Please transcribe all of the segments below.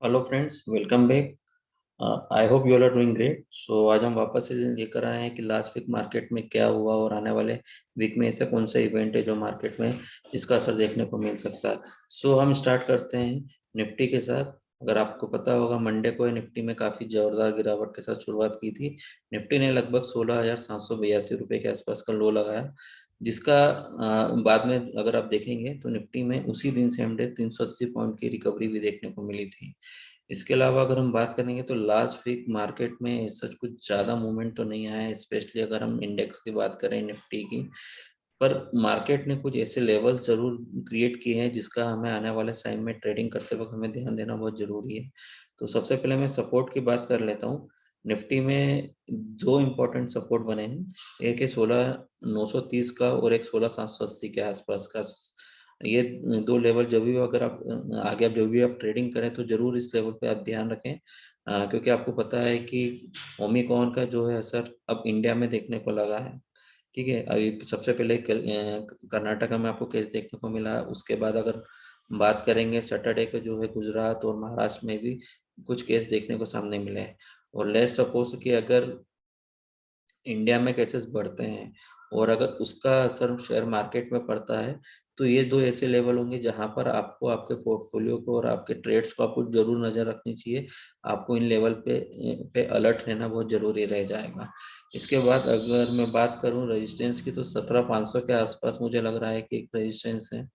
Hello friends, welcome back. I hope you all are doing great. So आज हम वापस से लेकर आए हैं कि लास्ट वीक मार्केट में क्या हुआ और आने वाले वीक में ऐसा कौन सा इवेंट है जो मार्केट में इसका असर देखने को मिल सकता है। सो हम स्टार्ट करते हैं निफ्टी के साथ। अगर आपको पता होगा, मंडे को निफ्टी में काफ़ी जोरदार गिरावट के साथ शुरुआत की थी। निफ्टी ने लगभग 16,782 रुपये के आसपास का लो लगाया, जिसका बाद में अगर आप देखेंगे तो निफ्टी में उसी दिन सेम डे 380 पॉइंट की रिकवरी भी देखने को मिली थी। इसके अलावा अगर हम बात करेंगे तो लास्ट वीक मार्केट में सच कुछ ज़्यादा मूवमेंट तो नहीं आया है, स्पेशली अगर हम इंडेक्स की बात करें निफ्टी की। पर मार्केट ने कुछ ऐसे लेवल्स जरूर क्रिएट किए हैं जिसका हमें आने वाले टाइम में ट्रेडिंग करते वक्त हमें ध्यान देना बहुत जरूरी है। तो सबसे पहले मैं सपोर्ट की बात कर लेता हूँ। निफ्टी में दो इम्पोर्टेंट सपोर्ट बने हैं। एक है 16,930 का और एक 16,780 के आसपास का। ये दो लेवल जब भी अगर आप आगे आप जो भी आप ट्रेडिंग करें तो जरूर इस लेवल पे आप ध्यान रखें। क्योंकि आपको पता है कि ओमिक्रॉन का जो है असर अब इंडिया में देखने को लगा है। ठीक है, अभी सबसे पहले कर्नाटका में आपको केस देखने को मिला। उसके बाद अगर बात करेंगे सैटरडे को जो है गुजरात और महाराष्ट्र में भी कुछ केस देखने को सामने मिले हैं। और लेट्स सपोज कि अगर इंडिया में केसेस बढ़ते हैं और अगर उसका असर शेयर मार्केट में पड़ता है, तो ये दो ऐसे लेवल होंगे जहां पर आपको आपके पोर्टफोलियो को और आपके ट्रेड्स को आपको जरूर नजर रखनी चाहिए। आपको इन लेवल पे अलर्ट रहना बहुत जरूरी रह जाएगा। इसके बाद अगर मैं बात करूं रेजिस्टेंस की, तो 17,500 के आसपास मुझे लग रहा है कि एक रेजिस्टेंस है।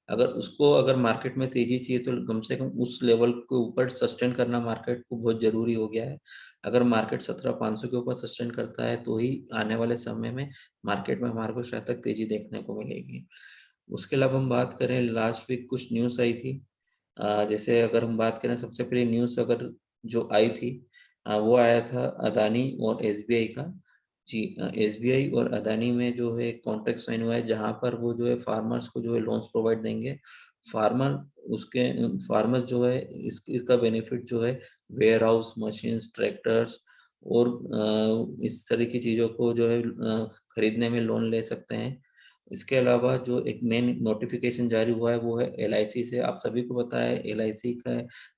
अगर मार्केट में तेजी चाहिए तो कम से कम उस लेवल के ऊपर सस्टेन करना मार्केट को बहुत जरूरी हो गया है। अगर मार्केट 17,500 के ऊपर सस्टेन करता है तो ही आने वाले समय में मार्केट में हमारे को शायद तक तेजी देखने को मिलेगी। उसके अलावा हम बात करें, लास्ट वीक कुछ न्यूज़ आई थी। जैसे अगर हम बात करें, सबसे पहले न्यूज़ अगर जो आई थी, वो आया था अदानी और एसबीआई का। जी, एसबीआई और अदानी में जो है कॉन्ट्रैक्ट साइन हुआ है, जहां पर वो जो है फार्मर्स को जो है लोन्स प्रोवाइड देंगे। फार्मर उसके फार्मर्स जो है इसका बेनिफिट जो है वेयर हाउस मशीन्स ट्रैक्टर्स और इस तरह की चीज़ों को जो है खरीदने में लोन ले सकते हैं। इसके अलावा जो एक मेन नोटिफिकेशन जारी हुआ है वो है एलआईसी से। आप सभी को पता है एलआईसी का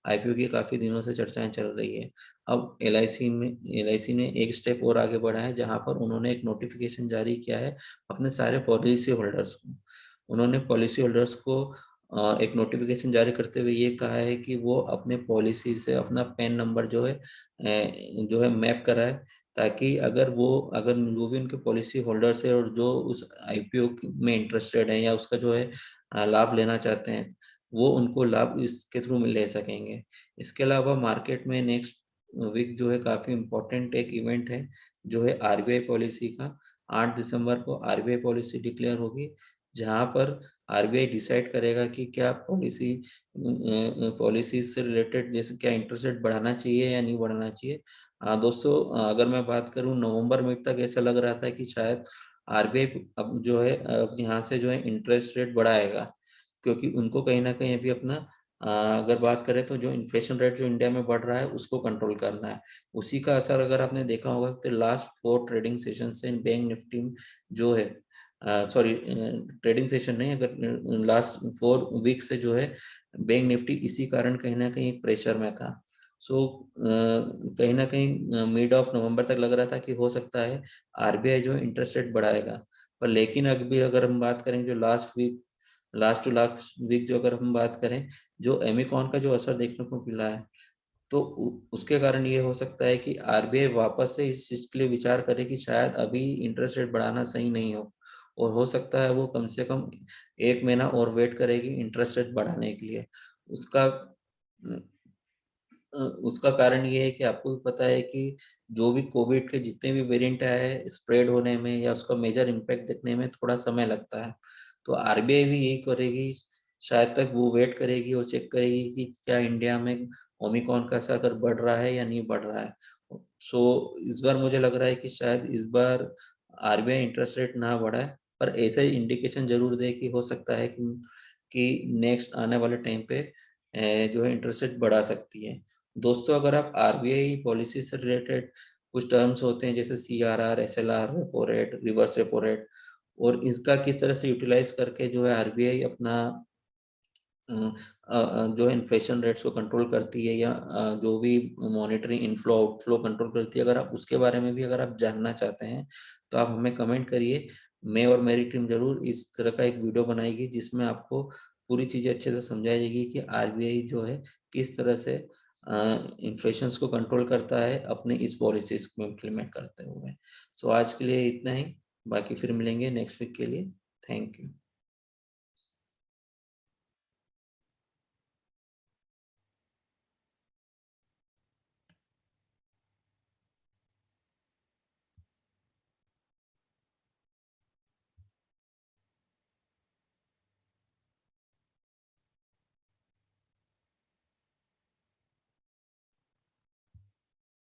आईपीओ की काफ़ी दिनों से चर्चाएं चल रही है। अब एलआईसी ने एक स्टेप और आगे बढ़ा है, जहां पर उन्होंने एक नोटिफिकेशन जारी किया है अपने सारे पॉलिसी होल्डर्स को। उन्होंने पॉलिसी होल्डर्स को एक नोटिफिकेशन जारी करते हुए ये कहा है कि वो अपने पॉलिसी से अपना पैन नंबर जो है मैप कराए, ताकि अगर जो भी उनके पॉलिसी होल्डर्स है और जो उस आईपीओ में इंटरेस्टेड है या उसका जो है लाभ लेना चाहते हैं, वो उनको लाभ इसके थ्रू ले सकेंगे। इसके अलावा मार्केट में नेक्स्ट वीक जो है काफी इम्पोर्टेंट एक इवेंट है, जो है आरबीआई पॉलिसी का। 8 दिसंबर को आरबीआई पॉलिसी डिक्लेयर होगी, जहां पर आरबीआई डिसाइड करेगा कि क्या पॉलिसी से रिलेटेड, जैसे क्या इंटरेस्ट रेट बढ़ाना चाहिए या नहीं बढ़ाना चाहिए। दोस्तों, अगर मैं बात करूं, नवंबर में तक ऐसा लग रहा था कि शायद आरबीआई अब जो है अब यहाँ से जो है इंटरेस्ट रेट बढ़ाएगा, क्योंकि उनको कहीं ना कहीं अभी अपना अगर बात करें तो जो इन्फ्लेशन रेट जो इंडिया में बढ़ रहा है उसको कंट्रोल करना है। उसी का असर अगर आपने देखा होगा तो लास्ट 4 ट्रेडिंग सेशन से बैंक निफ्टी जो है, सॉरी ट्रेडिंग सेशन नहीं, अगर लास्ट 4 वीक से जो है बैंक निफ्टी इसी कारण कहीं ना कहीं प्रेशर में था। सो कहीं ना कहीं मिड ऑफ नवंबर तक लग रहा था कि हो सकता है आरबीआई जो इंटरेस्ट रेट बढ़ाएगा। पर लेकिन अभी अगर हम बात करें, जो लास्ट टू लास्ट वीक जो अगर हम बात करें, जो एमिकॉन का जो असर देखने को मिला है, तो उसके कारण ये हो सकता है कि आरबीआई वापस से इस चीज के लिए विचार करे कि शायद अभी इंटरेस्ट रेट बढ़ाना सही नहीं हो, और हो सकता है वो कम से कम 1 महीना और वेट करेगी इंटरेस्ट रेट बढ़ाने के लिए। उसका उसका कारण ये है कि आपको भी पता है कि जो भी कोविड के जितने भी वेरिएंट आए हैं, स्प्रेड होने में या उसका मेजर इम्पैक्ट दिखने में थोड़ा समय लगता है। तो आरबीआई भी यही करेगी, शायद तक वो वेट करेगी और चेक करेगी कि क्या इंडिया में ओमिक्रॉन का असर अगर बढ़ रहा है या नहीं बढ़ रहा है। सो इस बार मुझे लग रहा है कि शायद इस बार आरबीआई इंटरेस्ट रेट ना बढ़ाए, पर ऐसे इंडिकेशन जरूर दे कि हो सकता है कि नेक्स्ट आने वाले टाइम पे जो है इंटरेस्ट रेट बढ़ा सकती है। दोस्तों, अगर आप आरबीआई पॉलिसी से रिलेटेड कुछ टर्म्स होते हैं जैसे CRR, SLR, repo rate, reverse repo rate, और इसका किस तरह से यूटिलाइज करके जो है आरबीआई अपना जो इन्फ्लेशन रेट्स को कंट्रोल करती है, या जो भी मॉनिटरिंग इनफ्लो आउटफ्लो कंट्रोल करती है, अगर आप उसके बारे में भी अगर आप जानना चाहते हैं तो आप हमें कमेंट करिए। मैं और मेरी टीम जरूर इस तरह का एक वीडियो बनाएगी जिसमें आपको पूरी चीजें अच्छे से समझाई जाएगी कि आरबीआई जो है किस तरह से इन्फ्लेशन को कंट्रोल करता है अपने इस पॉलिसीज को इम्प्लीमेंट करते हुए। सो आज के लिए इतना ही, बाकी फिर मिलेंगे नेक्स्ट वीक के लिए। Thank you.